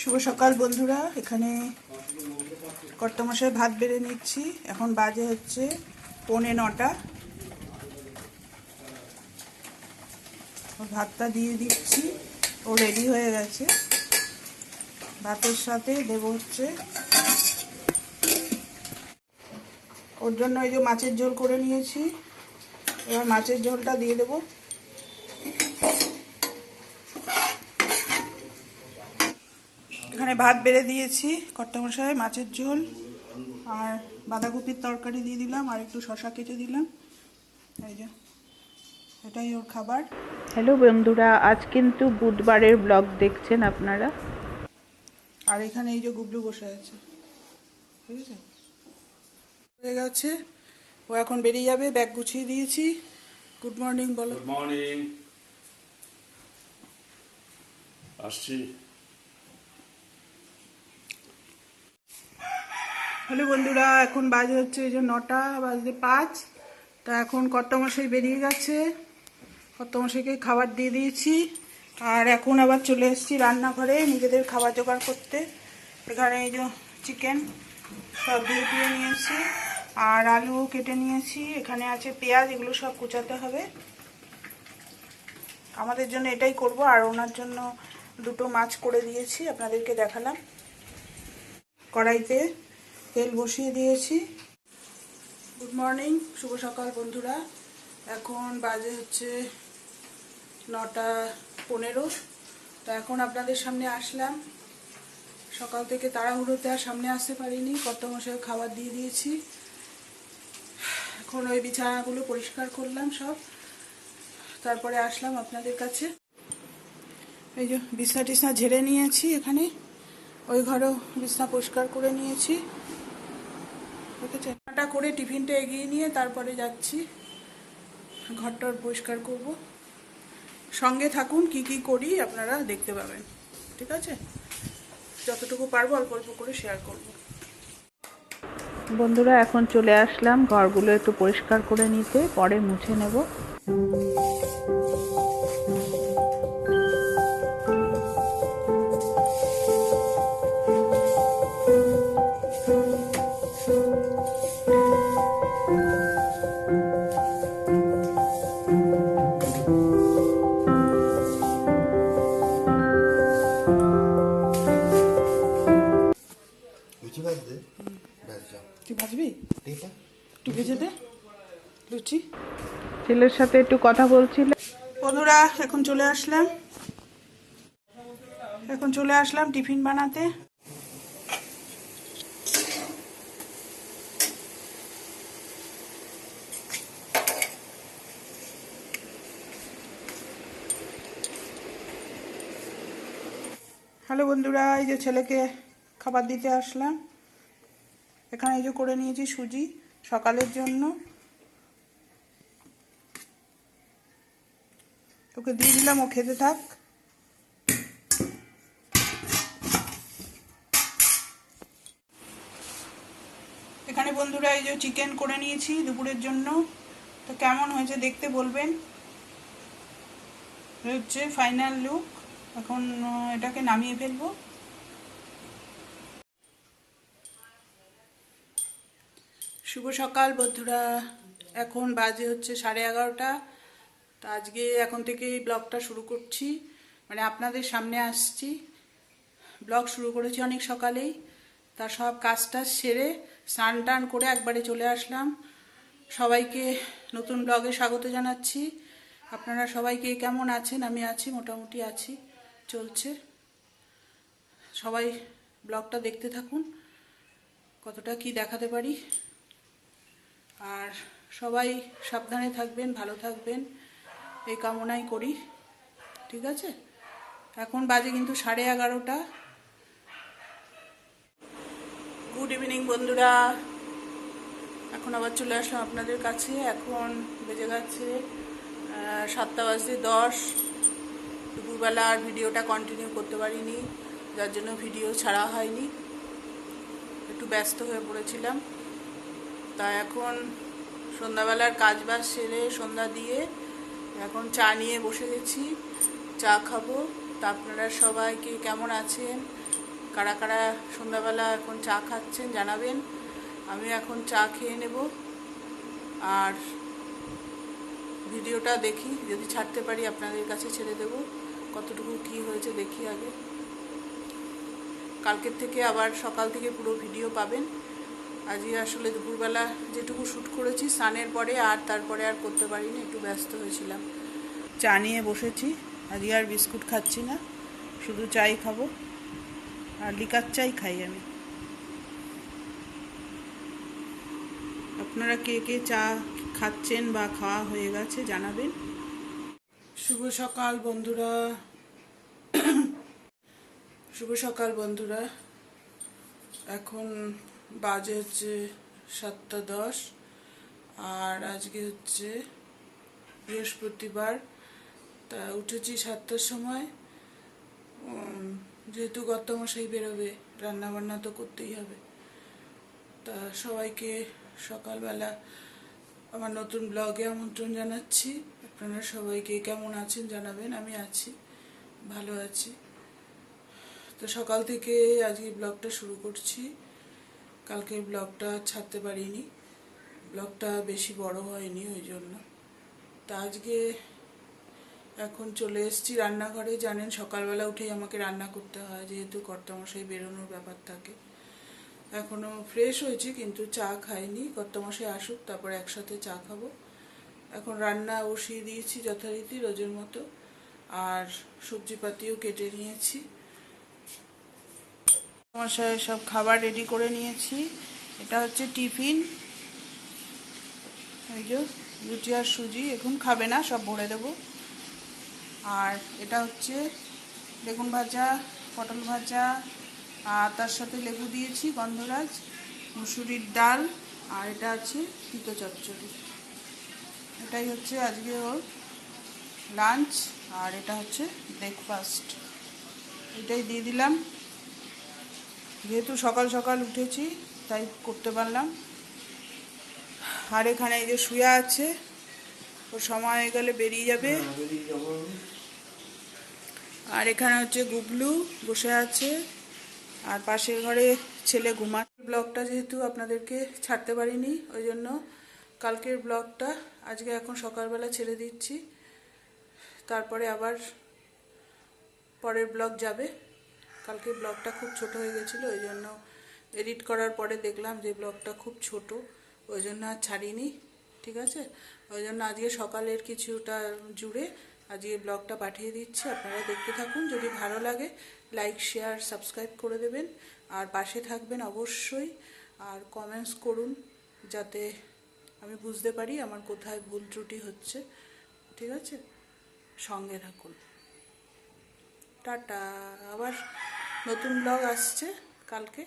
শুভ সকাল বন্ধুরা। এখানে কর্তামশাই ভাত বেড়ে নিচ্ছি। এখন বাজে হচ্ছে 9:45। ভাতটা দিয়ে দিচ্ছি, ও রেডি হয়ে গেছে। ভাতের সাথে দেব হচ্ছে ওর জন্য এই যে মাছের ঝোল করে নিয়েছি। এবার মাছের ঝোলটা দিয়ে দেবো। এখানে ভাত বেড়ে দিয়েছি, কর্তামশাই মাছের ঝোল আর বাঁধাকপির তরকারি দিয়ে দিলাম, আর একটু শশা কেটে দিলাম। এই যে এটাই ওর খাবার। হ্যালো বন্ধুরা, আজ কিন্তু বুধবারের ব্লগ দেখছেন আপনারা। আর এখানে এই যে গুবলু বসে আছে, ঠিক আছে, হয়ে গেছে। ও এখন বেরিয়ে যাবে, ব্যাগ গুছিয়ে দিয়েছি। গুড মর্নিং বলো। Good morning. আসছি। হ্যালো বন্ধুরা, এখন বাজে হচ্ছে এই যে 9:05। তা এখন কর্তামশাই বেরিয়ে গেছে, কর্তামশাইকে খাবার দিয়ে দিয়েছি। আর এখন আবার চলে এসেছি রান্নাঘরে নিজেদের খাবার জোগাড় করতে। এখানে এই যে চিকেন সব ধুয়ে নিয়েছি, আর আলু কেটে নিয়েছি। এখানে আছে পেঁয়াজ, এগুলো সব কুচাতে হবে। আমাদের জন্য এটাই করব, আর ওনার জন্য দুটো মাছ করে দিয়েছি, আপনাদেরকে দেখালাম। কড়াইতে তেল বসিয়ে দিয়েছি। গুড মর্নিং, শুভ সকাল বন্ধুরা। এখন বাজে হচ্ছে 9:15। তো এখন আপনাদের সামনে আসলাম। সকাল থেকে তাড়াহুড়োতে আর সামনে আসতে পারিনি, কর্তামশাই খাবার দিয়ে দিয়েছি। এখন ওই বিছানাগুলো পরিষ্কার করলাম সব, তারপরে আসলাম আপনাদের কাছে। এই যে বিছনা টিছনা ঝেড়ে নিয়েছি, এখানে ওই ঘরেও বিছনা পরিষ্কার করে নিয়েছি। রান্নাটা করে টিফিনটা এগিয়ে নিয়ে তারপরে যাচ্ছি, ঘরটা পরিষ্কার করব। সঙ্গে থাকুন, কি কি করি আপনারা দেখতে পাবেন, ঠিক আছে। যতটুকু পারবো অল্প অল্প করে শেয়ার করব। বন্ধুরা এখন চলে আসলাম ঘরগুলো একটু পরিষ্কার করে নিতে, পরে মুছে নেব। তুই ভাজবি? একটু ভেজে দে লুচি। ছেলের সাথে একটু কথা বলছিলাম। বন্ধুরা এখন চলে আসলাম টিফিন বানাতে। হ্যালো বন্ধুরা, এই যে ছেলেকে খাবার দিতে আসলাম। এখানে এই যে করে নিয়েছি সুজি সকালের জন্য, ওকে দিয়ে দিলাম, ও খেতে থাক। এখানে বন্ধুরা এই যে চিকেন করে নিয়েছি দুপুরের জন্য। তো কেমন হয়েছে দেখতে বলবেন। হচ্ছে ফাইনাল লুক। এখন এটাকে নামিয়ে ফেলবো। শুভ সকাল বন্ধুরা, এখন বাজে হচ্ছে 11:30। তো আজকে এখন থেকেই ব্লগটা শুরু করছি, মানে আপনাদের সামনে আসছি। ব্লগ শুরু করেছি অনেক সকালেই। তা সব কাজটা সেরে স্নান টান করে একবারে চলে আসলাম। সবাইকে নতুন ব্লগে স্বাগত জানাচ্ছি। আপনারা সবাইকে কেমন আছেন? আমি আছি, মোটামুটি আছি, চলছে। সবাই ব্লগটা দেখতে থাকুন, কতটা কি দেখাতে পারি। আর সবাই সাবধানে থাকবেন, ভালো থাকবেন, এই কামনাই করি, ঠিক আছে। এখন বাজে কিন্তু 11:30। গুড ইভিনিং বন্ধুরা, এখন আবার চলে আসলাম আপনাদের কাছে। এখন বেজে গেছে 7:10। দুপুরবেলা আর ভিডিওটা কন্টিনিউ করতে পারিনি, যার জন্য ভিডিও ছাড়া হয়নি, একটু ব্যস্ত হয়ে পড়েছিলাম। তা এখন সন্ধ্যাবেলার কাজ বাজ সেরে সন্ধ্যা দিয়ে এখন চা নিয়ে বসে গেছি, চা খাবো। তা আপনারা সবাইকে কেমন আছেন, কারা কারা সন্ধ্যাবেলা এখন চা খাচ্ছেন জানাবেন। আমি এখন চা খেয়ে নেব আর ভিডিওটা দেখি, যদি ছাড়তে পারি আপনাদের কাছে ছেড়ে দেব। কতটুকু কী হয়েছে দেখি আগে। কালকের থেকে আবার সকাল থেকে পুরো ভিডিও পাবেন। আজকে আসলে দুপুরবেলা যেটুকু শ্যুট করেছি স্নানের পরে, আর তারপরে আর করতে পারিনি, একটু ব্যস্ত হয়েছিলাম। চা নিয়ে বসেছি, আজকে আর বিস্কুট খাচ্ছি না, শুধু চাই খাবো, আর লিকার চাই খাই আমি। আপনারা কে কে চা খাচ্ছেন বা খাওয়া হয়ে গেছে জানাবেন। শুভ সকাল বন্ধুরা, শুভ সকাল বন্ধুরা। এখন বাজে হচ্ছে 7:10, আর আজকে হচ্ছে বৃহস্পতিবার। তা উঠেছি 7টার সময়, যেহেতু গর্তমশাই বেরোবে, রান্নাবান্না তো করতেই হবে। তা সবাইকে সকালবেলা আমার নতুন ব্লগে আমন্ত্রণ জানাচ্ছি। আপনারা সবাইকে কেমন আছেন জানাবেন। আমি আছি, ভালো আছি। তো সকাল থেকে আজকে ব্লগটা শুরু করছি। কালকের ব্লগটা ছাড়তে পারিনি, ব্লগটা বেশি বড় হয়নি ওই জন্য। তা আজকে এখন চলে এসেছি রান্নাঘরে। জানেন সকালবেলা উঠেই আমাকে রান্না করতে হয়, যেহেতু কর্তামশাই বেরোনোর ব্যাপার থাকে। এখনও ফ্রেশ হয়েছি কিন্তু চা খাইনি, কর্তামশাই আসুক তারপর একসাথে চা খাবো। এখন রান্না বসিয়ে দিয়েছি যথারীতি রোজের মতো, আর সবজিপাতিও কেটে নিয়েছি। মশাই সব খাবার রেডি করে নিয়েছি। এটা হচ্ছে টিফিন, এই যে রুটি আর সুজি, এখন খাবে না, সব ভরে দেবো। আর এটা হচ্ছে বেগুন ভাজা, পটল ভাজা, আর তার সাথে লেবু দিয়েছি, গন্ধরাজ, মুসুরির ডাল, আর এটা আছে তিতো চচ্চড়ি। এটাই হচ্ছে আজকে ওর লাঞ্চ, আর এটা হচ্ছে ব্রেকফাস্ট। এটাই দিয়ে দিলাম, যেহেতু সকাল সকাল উঠেছি তাই করতে পারলাম। আর এখানে এই যে শুয়ে আছে, ওর সময় হয়ে গেলে বেরিয়ে যাবে। আর এখানে হচ্ছে গুবলু বসে আছে, আর পাশের ঘরে ছেলে ঘুমাচ্ছে। ব্লগটা যেহেতু আপনাদেরকে ছাড়তে পারিনি, ওই জন্য কালকের ব্লগটা আজকে এখন সকালবেলা ছেড়ে দিচ্ছি। তারপরে আবার পরের ব্লগ যাবে। কালকের ব্লগটা খুব ছোট হয়ে গেছিলো, ওই জন্য এডিট করার পরে দেখলাম যে ব্লগটা খুব ছোট, ওই জন্য আর ছাড়িনি। ঠিক আছে, ওই জন্য আজকে সকালের কিছুটা জুড়ে আজকে ব্লগটা পাঠিয়ে দিচ্ছি। আপনারা দেখতে থাকুন, যদি ভালো লাগে লাইক শেয়ার সাবস্ক্রাইব করে দেবেন, আর পাশে থাকবেন অবশ্যই, আর কমেন্টস করুন যাতে আমি বুঝতে পারি আমার কোথায় ভুল ত্রুটি হচ্ছে। ঠিক আছে, সঙ্গে থাকুন। টাটা, আবার নতুন ব্লগ আসছে কালকে।